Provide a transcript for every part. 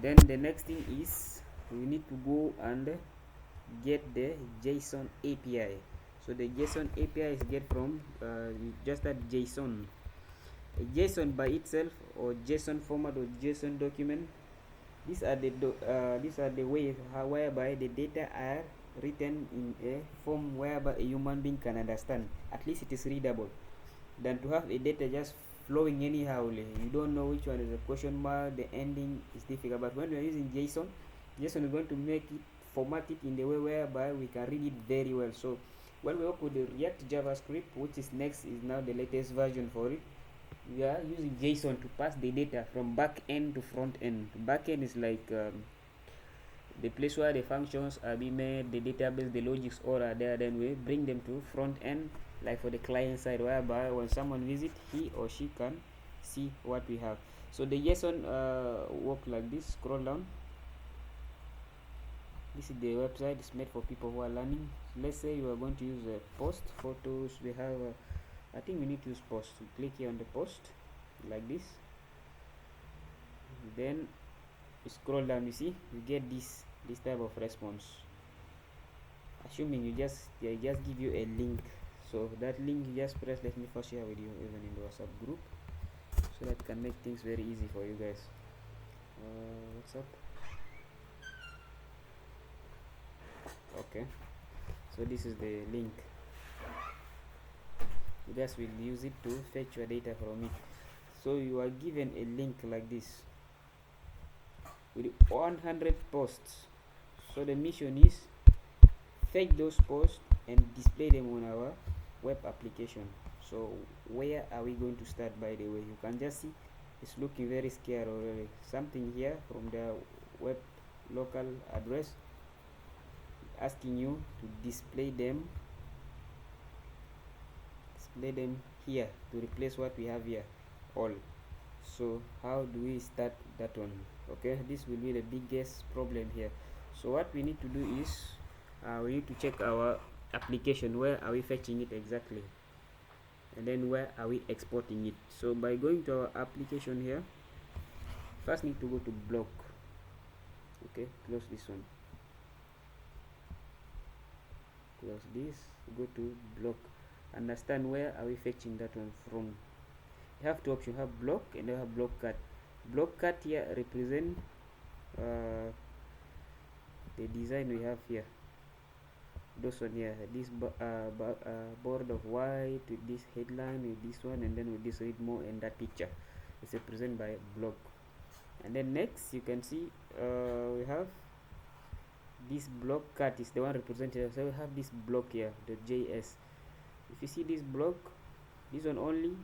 Then the next thing is we need to go and get the JSON API. So the JSON API is get from just that JSON. A JSON by itself, or JSON format, or JSON document, these are the ways whereby the data are written in a form whereby a human being can understand. At least it is readable, than to have a data just flowing anyhow. You don't know which one is a question mark, the ending is difficult. But when we are using JSON is going to make it, format it in the way whereby we can read it very well. So when we work with the React JavaScript, which is next, is now the latest version for it, we are using JSON to pass the data from back end to front end. Back end is like the place where the functions are being made, the database, the logics all are there. Then we bring them to front end, like for the client side, whereby when someone visit, he or she can see what we have. So the JSON work like this. Scroll down. This is the website. It's made for people who are learning. Let's say you are going to use a post, photos. We have I think we need to use post. So click here on the post like this. Then you scroll down, you see you get this type of response, assuming they just give you a link. So that link you just press. Let me first share with you even in the WhatsApp group, so that can make things very easy for you guys. What's up? Okay, so this is the link. You guys will use it to fetch your data from it. So you are given a link like this with 100 posts. So the mission is fetch those posts and display them on our web application. So where are we going to start? By the way, you can just see it's looking very scary already. Something here from the web local address asking you to display them here to replace what we have here all. So how do we start that one? Okay, this will be the biggest problem here. So what we need to do is we need to check our application. Where are we fetching it exactly, and then where are we exporting it? So by going to our application here, first need to go to block. Okay, close this one, close this, go to block. Understand where are we fetching that one from. You have two options. You have block and you have block cut. Block cut here represent the design we have here. Those one here, this board of white with this headline, with this one, and then with this read more, and that picture is represented by block. And then next you can see we have this block cut is the one represented. So we have this block here, the JS. If you see this block, this one only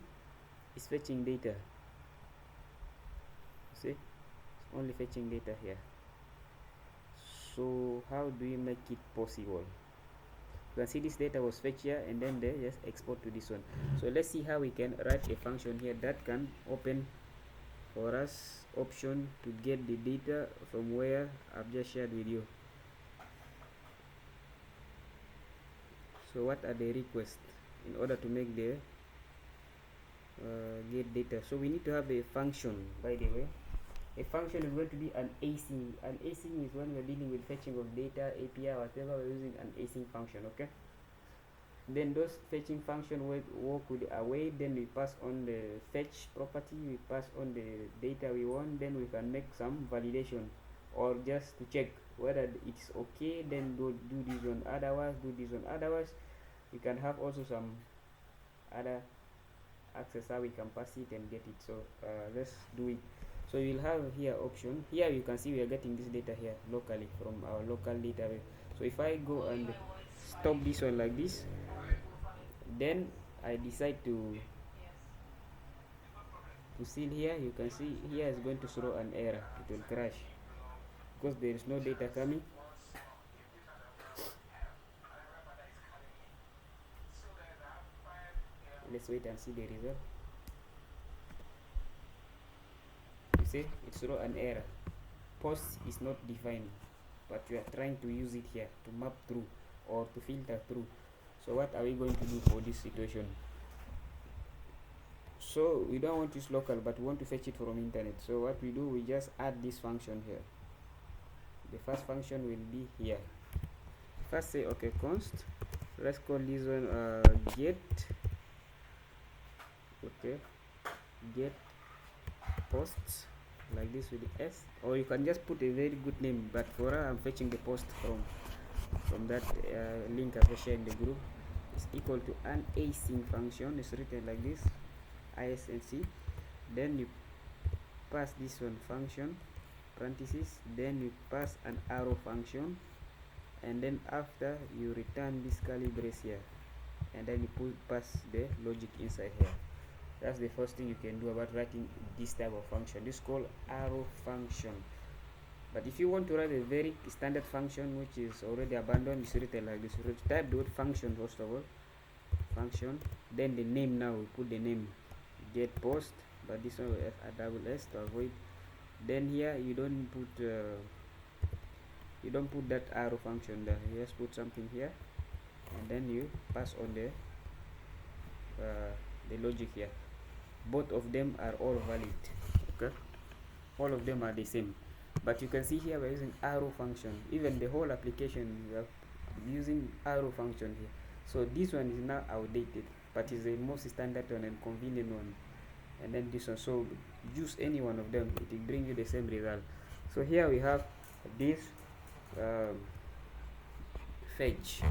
is fetching data. See, it's only fetching data here. So how do we make it possible? You can see this data was fetched here, and then they just export to this one. So let's see how we can write a function here that can open for us option to get the data from where I've just shared with you. So what are the requests in order to make the get data? So we need to have a function. By the way, a function is going to be an async. An async is when we're dealing with fetching of data, API, whatever, we're using an async function. Okay, then those fetching function work with await. Then we pass on the fetch property, we pass on the data we want, then we can make some validation or just to check whether it's okay. Then do this one, otherwise do this one, otherwise. We can have also some other access how we can pass it and get it. So let's do it. So you'll have here option. Here you can see we are getting this data here locally from our local database. So if I go and stop this one like this, then I decide to seal here, you can see here is going to throw an error. It will crash because there is no data coming. Let's wait and see the result. You see it throw an error. Post is not defined, but we are trying to use it here to map through or to filter through. So what are we going to do for this situation? So we don't want to use local, but we want to fetch it from internet. So what we do, we just add this function here. The first function will be here. First say okay, const, let's call this one get, okay, get posts, like this with the s, or you can just put a very good name, but for now I'm fetching the post from that link I've shared in the group. Is equal to an async function. Is written like this, isnc. Then you pass this one function, parenthesis, then you pass an arrow function, and then after you return this curly brace here, and then you pass the logic inside here. That's the first thing you can do about writing this type of function. This is called arrow function. But if you want to write a very standard function which is already abandoned, it's written like this. You type the word function first of all, function, then the name. Now we put the name get post, but this one will have a double s to avoid. Then here you don't put that arrow function there. You just put something here, and then you pass on the logic here. Both of them are all valid, okay, all of them are the same. But you can see here we're using arrow function. Even the whole application we are using arrow function here. So this one is now outdated, but is the most standard one and convenient one. And then this one, so use any one of them, it will bring you the same result. So here we have this fetch,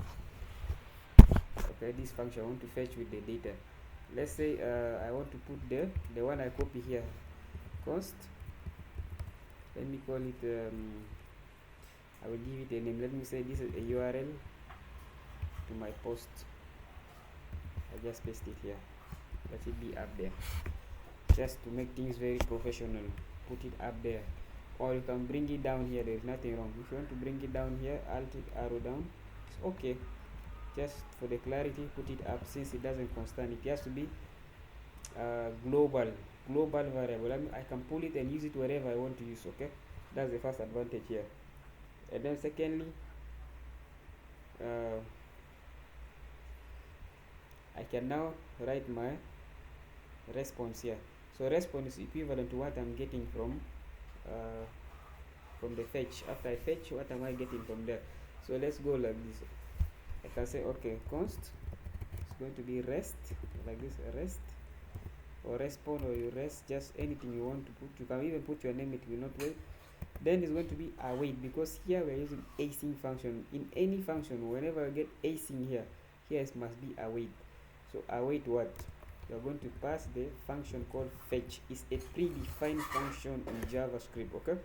okay, this function I want to fetch with the data. Let's say I want to put the one I copy here, const, let me call it I will give it a name. Let me say this is a URL to my post. I just paste it here, let it be up there, just to make things very professional. Put it up there, or you can bring it down here. There is nothing wrong. If you want to bring it down here, alt it, arrow down, it's okay. Just for the clarity, put it up, since it doesn't constant, it has to be global variable. I can pull it and use it wherever I want to use, okay. That's the first advantage here. And then secondly, I can now write my response here. So response is equivalent to what I'm getting from the fetch. After I fetch, what am I getting from there? So let's go like this. I can say okay, const, it's going to be rest, like this, rest, or respond, or you rest, just anything you want to put. You can even put your name, it will not wait. Then it's going to be await, because here we're using async function. In any function, whenever I get async here it must be await. So await what? You're going to pass the function called fetch. It's a predefined function in JavaScript, okay.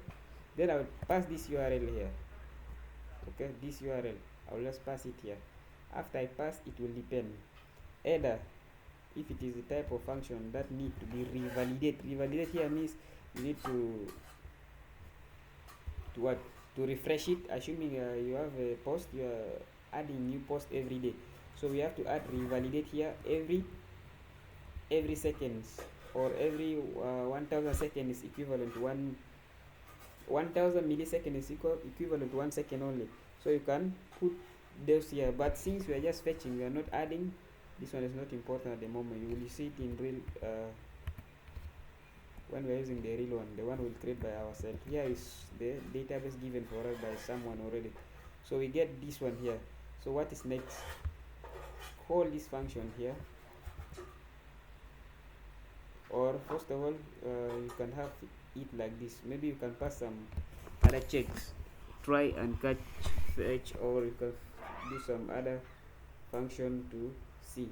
Then I will pass this URL here, okay, this URL I will just pass it here. After I pass, it will depend either if it is a type of function that need to be revalidate here means you need to what, to refresh it, assuming you have a post, you are adding new post every day, so we have to add revalidate here every seconds, or every 1000 seconds is equivalent to 1000 milliseconds is equivalent to 1 second only. So you can put those here, but since we are just fetching, we are not adding, this one is not important at the moment. You will see it in real when we are using the real one, the one we'll create by ourselves. Here is the database given for us by someone already, so we get this one here. So what is next? Call this function here, or first of all you can have it like this. Maybe you can pass some other checks, try and catch, fetch, or you can do some other function to see.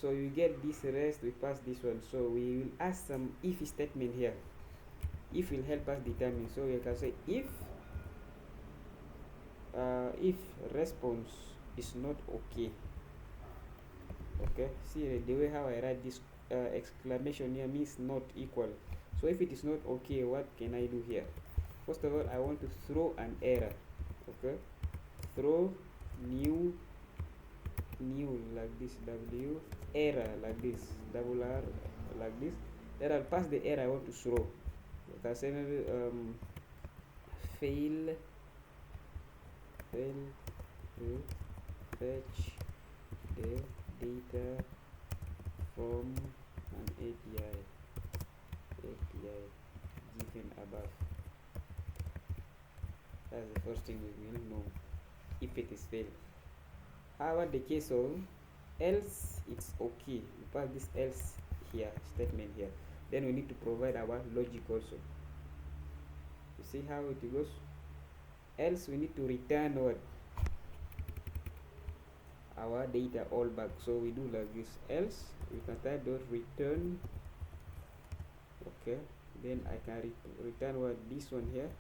So you get this rest, we pass this one. So we will ask some if statement here. If will help us determine. So you can say if response is not okay, okay, see the way how I write this exclamation here means not equal. So if it is not okay, what can I do here? First of all, I want to throw an error, okay, throw new like this, w error like this, double r like this. Then I'll pass the error I want to throw. You can say maybe fail to fetch the data from an API given above. That's the first thing we will know if it is failed. However, the case of else, it's okay. We pass this else here, statement here. Then we need to provide our logic also. You see how it goes? Else we need to return what? Our data all back. So we do like this. Else we can type dot return. Okay. Then I can return what? This one here.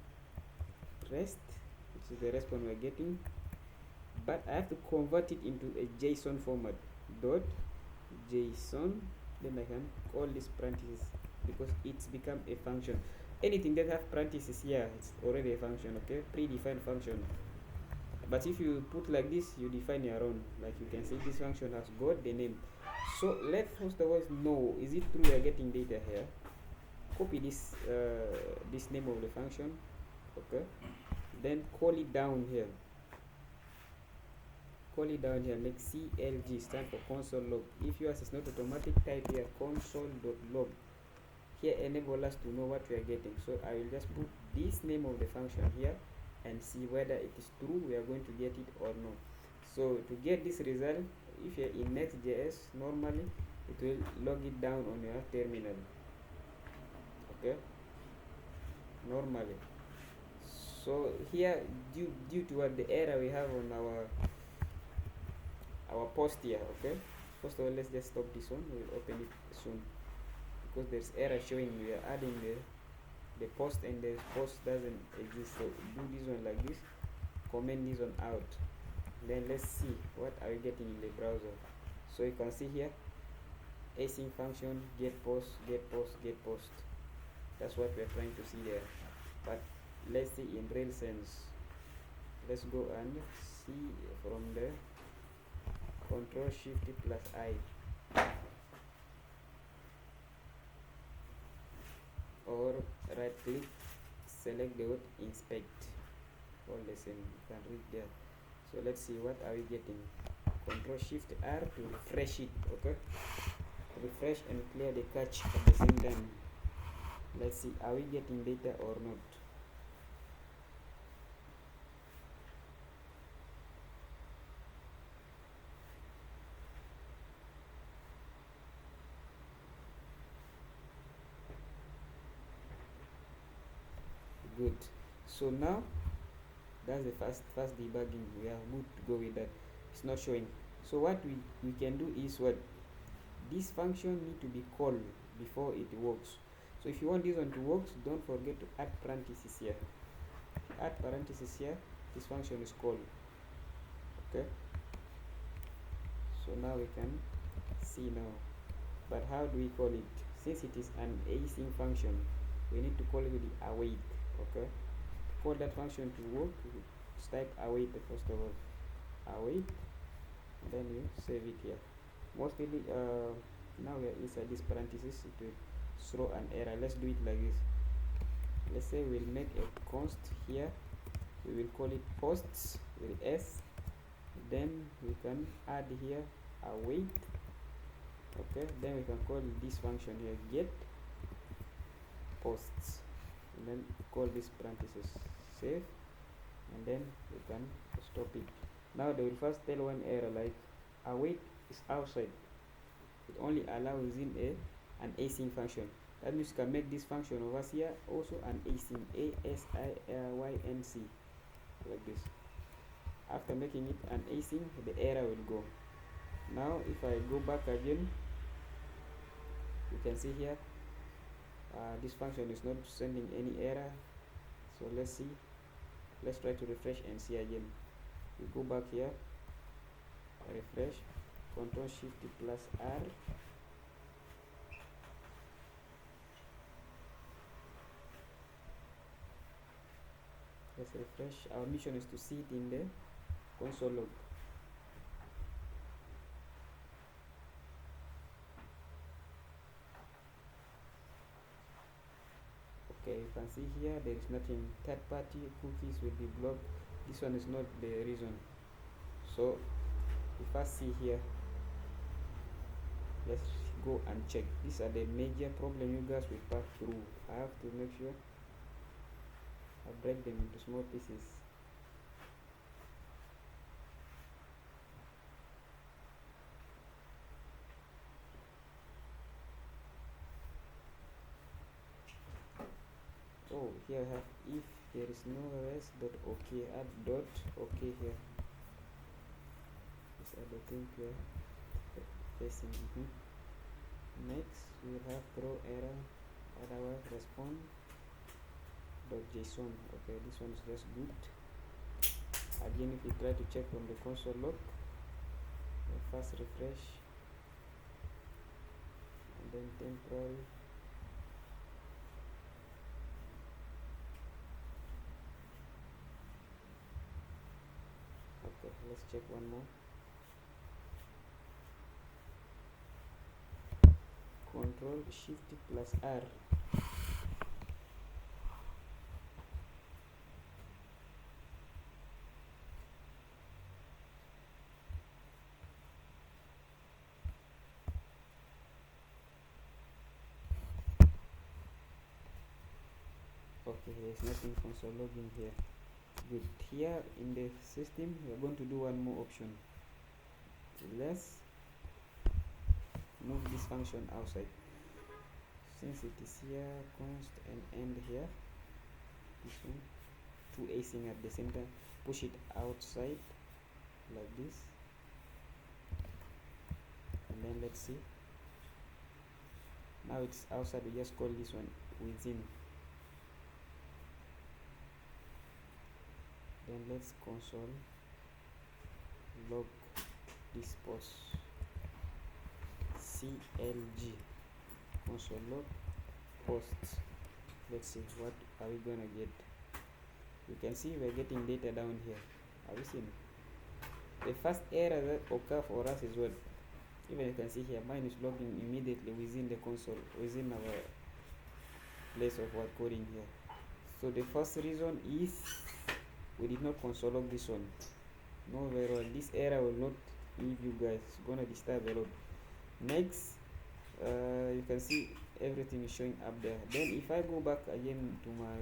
Rest, which is the response we're getting. But I have to convert it into a JSON format. Dot JSON. Then I can call this parentheses because it's become a function. Anything that have parentheses here, it's already a function. Okay, predefined function. But if you put like this, you define your own. Like you can see, this function has got the name. So let's first of all know, is it true we are getting data here? Copy this this name of the function. Okay, then call it down here. Make CLG, stand for console log. If yours is not automatic, type here console.log. Here enable us to know what we are getting. So I will just put this name of the function here and see whether it is true we are going to get it or not. So to get this result, if you're in Next.js, normally it will log it down on your terminal. Okay, normally. So here, due to what the error we have on our post here. Okay, first of all, let's just stop this one. We'll open it soon because there's error showing we are adding the post and the post doesn't exist. So do this one like this, comment this one out, then let's see what are we getting in the browser. So you can see here, async function, get post. That's what we're trying to see there. But let's see in real sense. Let's go and see from the Control Shift plus I, or right click, select the word inspect, all the same, you can read there. So let's see what are we getting. Control Shift R to refresh it. Okay, refresh and clear the cache at the same time. Let's see, are we getting data or not? Good. So now that's the first debugging. We are good to go with that. It's not showing. So what we can do is what, this function need to be called before it works. So if you want this one to work, don't forget to add parentheses here. Add parentheses here. This function is called. Okay, so now we can see now. But how do we call it? Since it is an async function, we need to call it with the await. Okay, for that function to work, type await first of all, await, then you save it here. Mostly now we are inside this parenthesis, it will throw an error. Let's do it like this. Let's say we'll make a const here, we will call it posts with s, then we can add here await. Okay, then we can call this function here get posts, and then call this parenthesis, save, and then we can stop it. Now they will first tell one error like await is outside, it only allows within an async function. That means you can make this function over here also an async, ASYNC, like this. After making it an async, the error will go. Now if I go back again, you can see here this function is not sending any error. So let's see, let's try to refresh and see again. We go back here, refresh, Control Shift plus R, let's refresh. Our mission is to see it in the console log. Okay, you can see here there is nothing. Third party cookies will be blocked. This one is not the reason. So if I see here, let's go and check. These are the major problem you guys will pass through. I have to make sure I break them into small pieces. Oh, here I have if there is no rest dot okay, add dot okay here. These are the things we are facing. Next we will have throw error, otherwise respond dot json. Okay, this one is just good. Again, if you try to check from the console log, fast refresh and then temporary. Okay, let's check one more. Control Shift plus R. Okay, there's nothing console logging here. Good. Here in the system, we are going to do one more option. Let's move this function outside. Since it is here, const and end here, this one, two async at the center, push it outside like this, and then let's see. Now it's outside, we just call this one within. Then let's console log this post clg console log posts. Let's see what are we gonna get. You can see we're getting data down here. Have you seen it? The first error that occur for us is what, even you can see here, mine is logging immediately within the console, within our place of what coding here. So the first reason is we did not console log this one. No, very well, this error will not leave you guys, it's gonna disturb a lot. Next, you can see everything is showing up there. Then if I go back again to my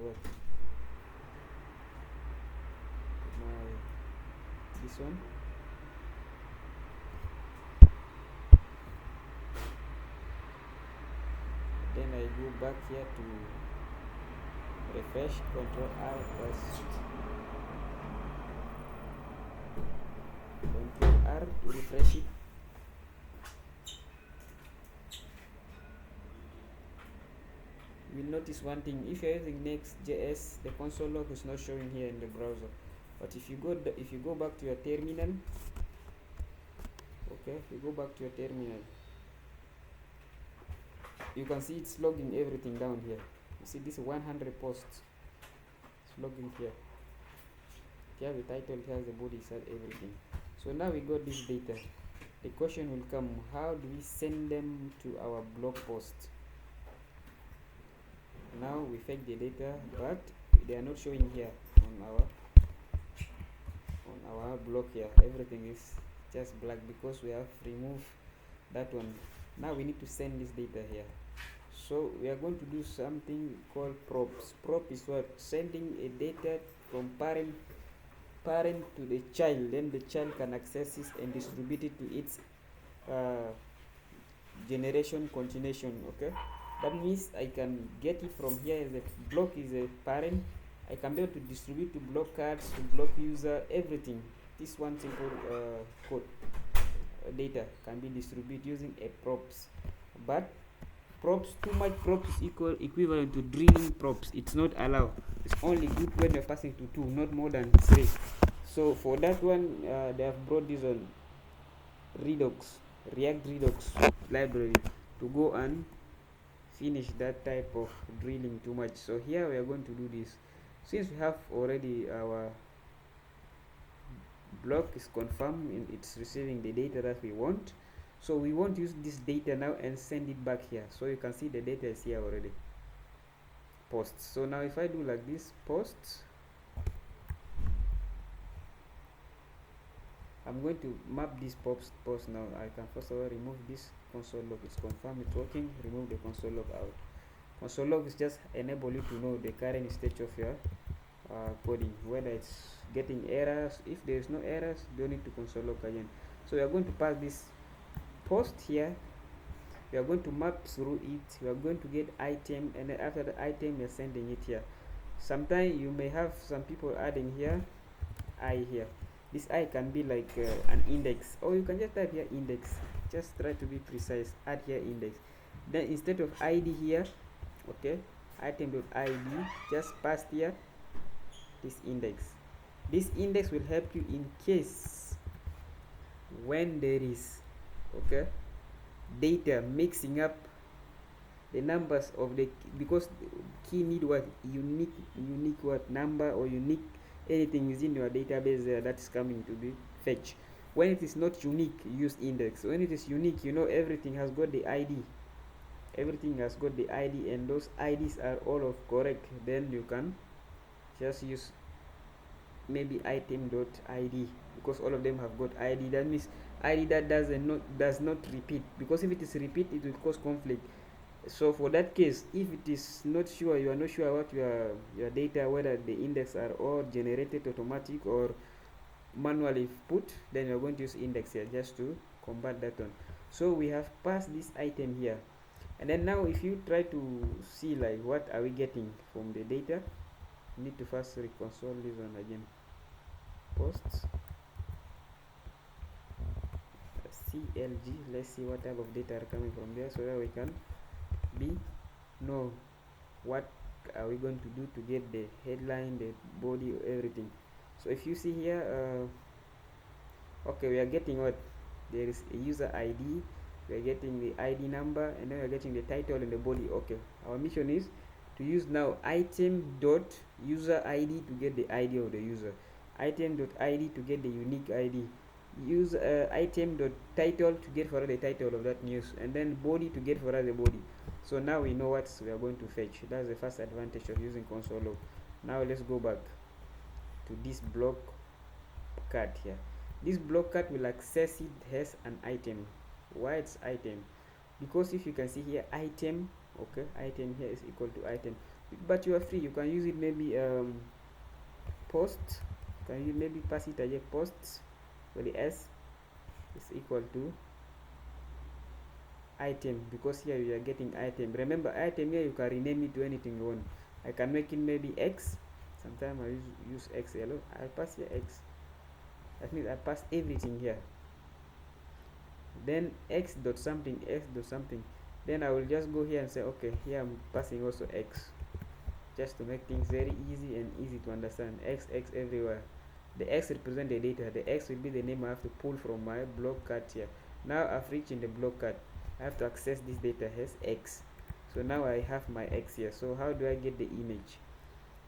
this one, then I go back here to refresh, control R plus control R to refresh it. You will notice one thing: if you're using Next.js, the console log is not showing here in the browser. But if you go back to your terminal, okay, if you go back to your terminal, you can see it's logging everything down here. You see this 100 posts, it's logging here. Here the title, here the body, has everything. So now we got this data. The question will come: how do we send them to our blog post? Now we fetch the data, but they are not showing here on our blog here. Everything is just black because we have removed that one. Now we need to send this data here. So we are going to do something called props. Prop is what? Sending a data from parent to the child, then the child can access it and distribute it to its generation continuation. Okay, that means I can get it from here as a block is a parent. I can be able to distribute to block cards, to block user, everything. This one simple code data can be distributed using a props. But props, too much props is equivalent to drilling props. It's not allowed. It's only good when you're passing to 2, not more than 3. So for that one, they have brought this on React Redux library to go and finish that type of drilling too much. So here we are going to do this. Since we have already our block is confirmed and it's receiving the data that we want, so we want to use this data now and send it back here. So you can see the data is here already, posts. So now if I do like this, posts, I'm going to map this post now. I can first of all remove this console log. It's confirmed it's working. Remove the console log out. Console log is just enable you to know the current state of your coding, whether it's getting errors. If there is no errors, don't need to console log again. So we are going to pass this post here. We are going to map through it. We are going to get item, and then after the item, we are sending it here. Sometimes you may have some people adding here I here. This I can be like an index, or you can just type here index. Just try to be precise. Add here index. Then instead of ID here, okay, item.id, just pass here this index. This index will help you in case when there is, okay, data mixing up the numbers of the, because key need what, unique what number or unique anything within your database there that is coming to be fetched. When it is not unique, use index. When it is unique, you know everything has got the ID. Everything has got the ID, and those IDs are all of correct. Then you can just use maybe item.id, because all of them have got ID. That means ID that does not repeat, because if it is repeat, it will cause conflict. So for that case, if it is not sure, you are not sure what your data, whether the index are all generated automatic or manually put, then you're going to use index here just to combat that one. So we have passed this item here, and then now if you try to see like what are we getting from the data, you need to first reconcile this one again. Posts CLG, let's see what type of data are coming from there, so that we can know what are we going to do to get the headline, the body, everything. So if you see here, okay, we are getting what, there is a user ID, we are getting the ID number, and then we are getting the title and the body. Okay, our mission is to use now item.user ID to get the ID of the user, item.id to get the unique ID, use item.title to get for the title of that news, and then body to get for the body. So now we know what we are going to fetch. That's the first advantage of using console log. Now let's go back to this block cut here. This block cut will access it as an item. Why it's item? Because if you can see here, item, okay, item here is equal to item, but you are free, you can use it maybe post, can you maybe pass it as a posts, where the s is equal to item, because here you are getting item. Remember, item here you can rename it to anything you want. I can make it maybe x. Sometimes I use x. Hello, I pass here x. That means I pass everything here. Then x dot something, x dot something. Then I will just go here and say, okay, here I'm passing also x, just to make things very easy and easy to understand. X everywhere. The x represent the data. The x will be the name I have to pull from my block cut here. Now I've reached in the block cut, I have to access this data as x. So now I have my x here. So how do I get the image?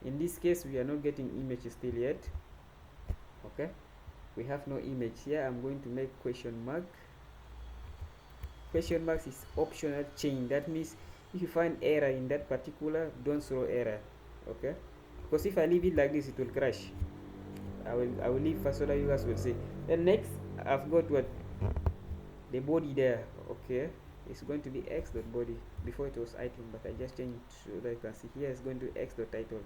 In this case, we are not getting image still yet. Okay, we have no image here. I'm going to make question mark. Question marks is optional chain. That means if you find error in that particular, don't throw error. Okay, because if I leave it like this, it will crash. I will leave first so that you guys will see. Then next, I've got what, the body there. Okay, it's going to be x dot body. Before it was item, but I just changed so that you can see here it's going to x dot title,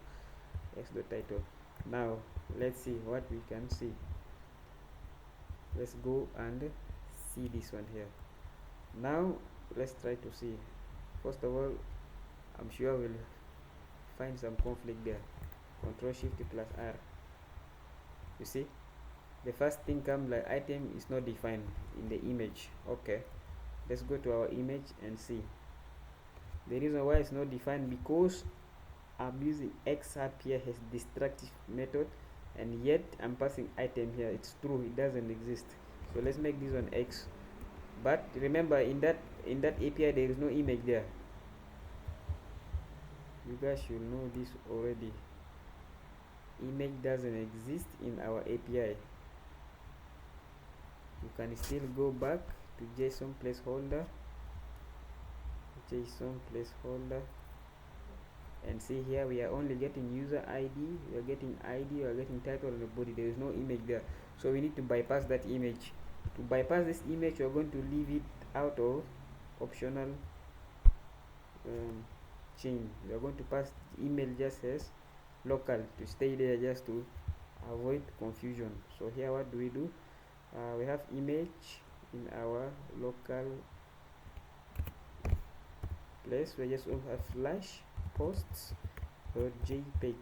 x dot title. Now let's see what we can see. Let's go and see this one here. Now let's try to see. First of all, I'm sure we'll find some conflict there. Control Shift plus R. You see, the first thing comes like item is not defined in the image. Okay, let's go to our image and see. The reason why it's not defined, because I'm using x up here as destructive method, and yet I'm passing item here. It's true, it doesn't exist. So let's make this one x. But remember, in that API there is no image there. You guys should know this already. Image doesn't exist in our API. You can still go back to JSON placeholder, and see here we are only getting user ID, we are getting ID, we are getting title and the body. There is no image there, so we need to bypass that image. To bypass this image, we are going to leave it out of optional chain. We are going to pass email just as local to stay there, just to avoid confusion. So here what do? We have image in our local place. We just have flash posts .jpg.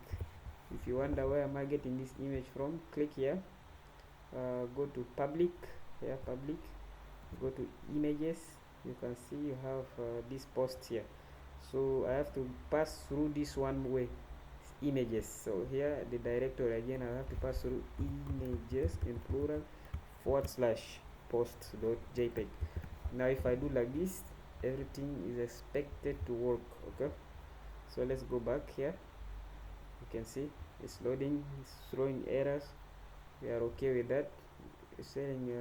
If you wonder where am I getting this image from, click here, go to public, here public, go to images. You can see you have this post here, so I have to pass through this one way, images. So here the directory again, I have to pass through images in plural /post.jpg. Now if I do like this, everything is expected to work. Okay, so let's go back here. You can see it's loading, it's throwing errors. We are okay with that. It's saying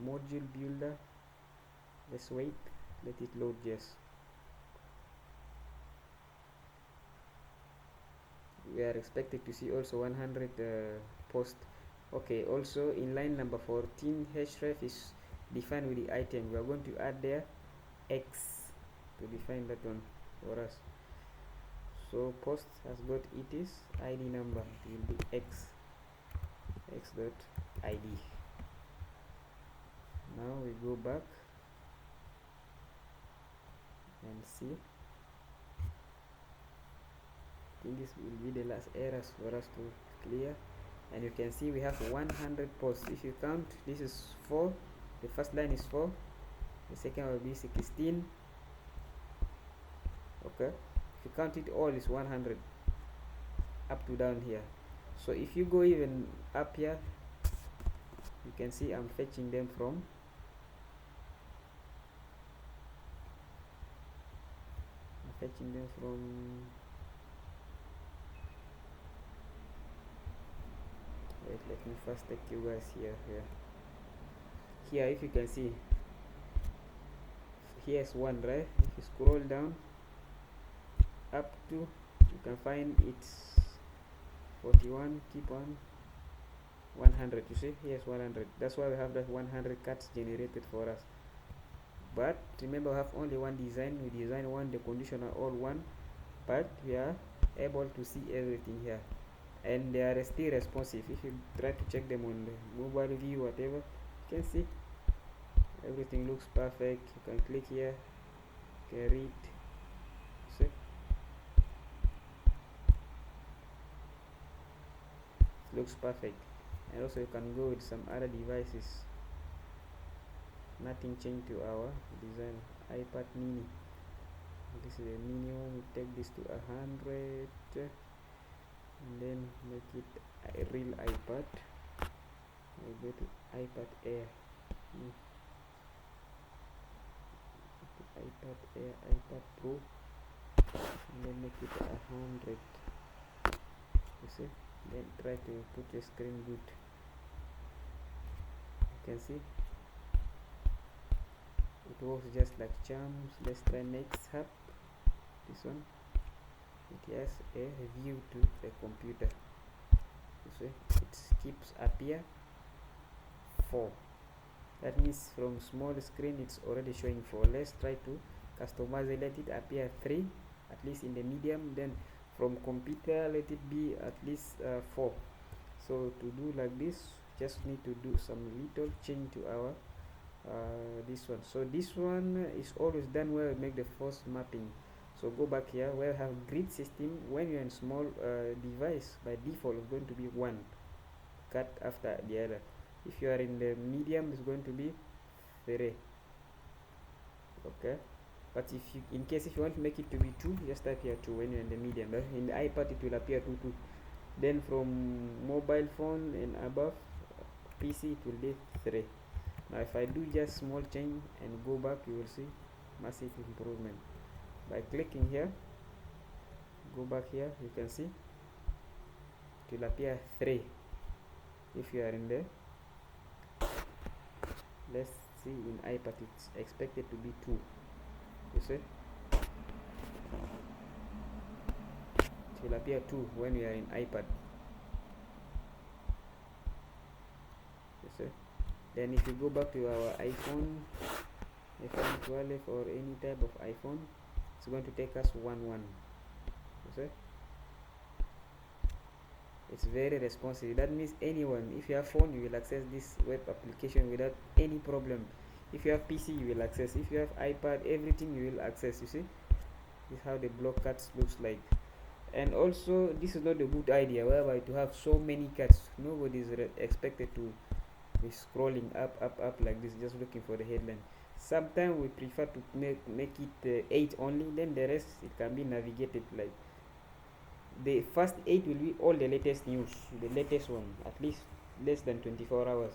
module builder. Let's wait, let it load. Yes, we are expected to see also 100 post. Okay, also in line number 14, href is defined with the item. We are going to add there x to define that one for us. So post has got its id number, it will be x dot id. Now we go back and see. I think this will be the last errors for us to clear, and you can see we have 100 posts. If you count, this is 4, the first line is 4, the second will be 16. Okay, if you count it all, is 100 up to down here. So if you go even up here, you can see I'm fetching them from wait, let me first take you guys here. Here if you can see, here's one, right? If you scroll down up to, you can find it's 41, keep on 100. You see, here's 100. That's why we have that 100 cards generated for us. But remember, we have only one design. We design one, the condition are all one, but we are able to see everything here, and they are still responsive. If you try to check them on the mobile view, whatever, you can see everything looks perfect. You can click here, you can read, see, it looks perfect. And also you can go with some other devices. Nothing changed to our design. iPad mini, this is a minimum. We take this to 100 and then make it a real iPad. We go to iPad Air, iPad Air, iPad Pro, and then make it 100. You see, then try to put your screen good. You can see it works just like charms. Let's try next hub. This one, it has a view to the computer. You see, it keeps appear 4. That means from small screen it's already showing 4. Let's try to customize it, let it appear 3, at least in the medium. Then from computer, let it be at least 4. So to do like this, just need to do some little change to our this one. So this one is always done where we make the first mapping. So go back here where we have grid system. When you're in small device, by default it's going to be 1 cut after the other. If you are in the medium, it's going to be 3. Okay, but if you, in case if you want to make it to be 2, just type here 2 when you're in the medium. But in the iPad it will appear 2. Then from mobile phone and above PC it will be 3. Now if I do just small change and go back, you will see massive improvement. By clicking here, go back here, you can see it will appear 3 if you are in there. Let's see, in iPad it's expected to be 2. You see, it will appear 2 when we are in iPad. You see. Then if you go back to our iPhone, iPhone 12 or any type of iPhone, it's going to take us 1 you see. It's very responsive. That means anyone, if you have phone, you will access this web application without any problem. If you have PC, you will access. If you have iPad, everything you will access. You see, this is how the block cards looks like. And also, this is not a good idea whereby to have so many cards. Nobody is expected to be scrolling up like this, just looking for the headline. Sometimes we prefer to make it 8 only, then the rest it can be navigated. Like the first 8 will be all the latest news, the latest one, at least less than 24 hours.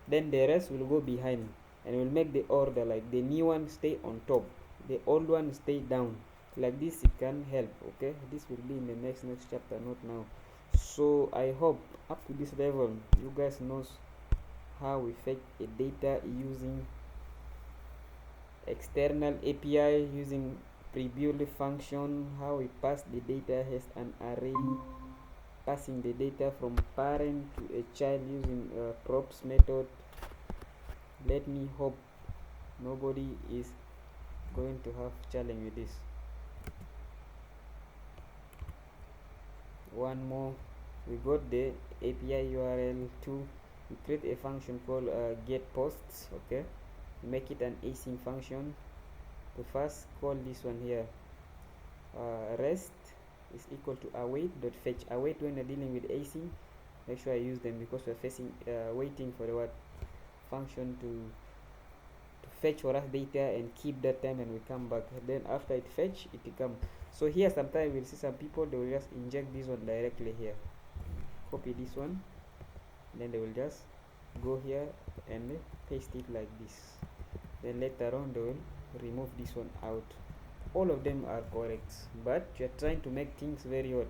Then the rest will go behind, and will make the order like the new one stay on top, the old one stay down. Like this, it can help. Okay, this will be in the next chapter, not now. So I hope up to this level you guys knows how we fetch a data using external API, using pre-built function, how we pass the data as an array, passing the data from parent to a child using props method. Let me hope nobody is going to have challenge with this. One more, we got the API URL to we create a function called get posts. Okay, make it an async function. To first call this one here, rest is equal to await.fetch. Await when you're dealing with async, make sure I use them because we're facing waiting for the what function to fetch for us data and keep that time, and we come back. Then after it fetch, it come. So here sometimes we'll see some people, they will just inject this one directly here, copy this one, then they will just go here and paste it like this. Then later on they will remove this one out. All of them are correct, but you're trying to make things very good,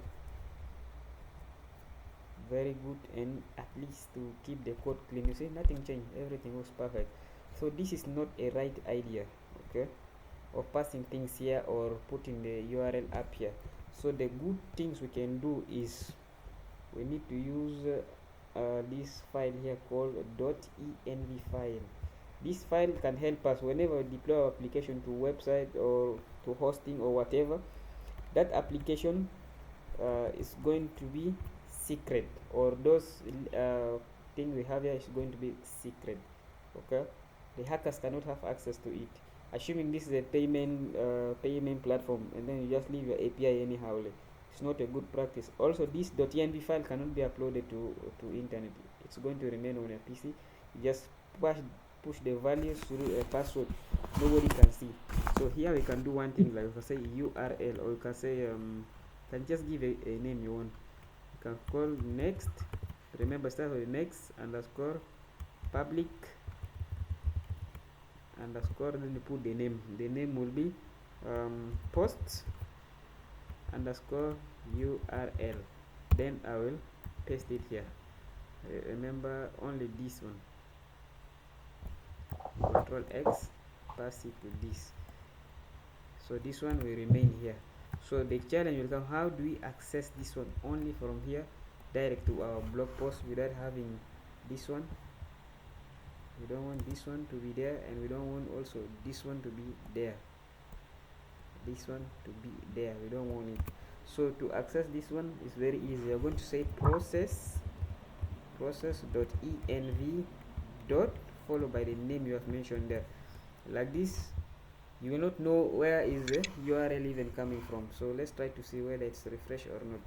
and at least to keep the code clean. You see, nothing changed, everything was perfect. So this is not a right idea, okay, of passing things here or putting the URL up here. So the good things we can do is we need to use this file here called .env file. This file can help us whenever we deploy our application to website or to hosting or whatever. That application is going to be secret, or those things we have here is going to be secret. Okay, the hackers cannot have access to it. Assuming this is a payment platform, and then you just leave your API anyhow, it's not a good practice. Also, this .env file cannot be uploaded to internet. It's going to remain on your PC. You just push the values through a password, nobody can see. So here we can do one thing, like we can say URL, or you can say can just give a name you want. You can call next, remember start with next underscore public underscore, then you put the name will be post underscore URL. Then I will paste it here. Remember only this one, Control X, pass it to this. So this one will remain here. So the challenge will come, how do we access this one only from here direct to our blog post without having this one? We don't want this one to be there, and we don't want also this one to be there. This one to be there, we don't want it. So to access this one is very easy. You're going to say process.env dot followed by the name you have mentioned there. Like this, you will not know where is the URL even coming from. So let's try to see whether it's refresh or not.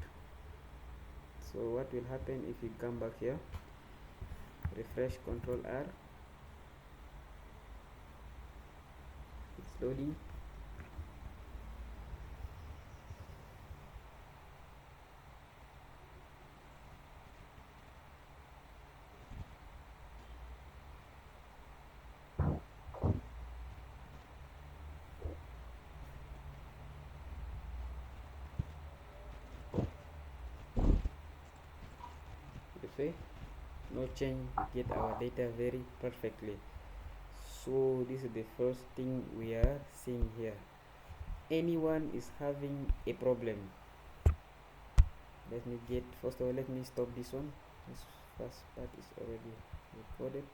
So what will happen if you come back here, refresh, Control R, it's loading. See, no change, get our data very perfectly. So this is the first thing we are seeing here. Anyone is having a problem, let me get, first of all, let me stop this one. This first part is already recorded.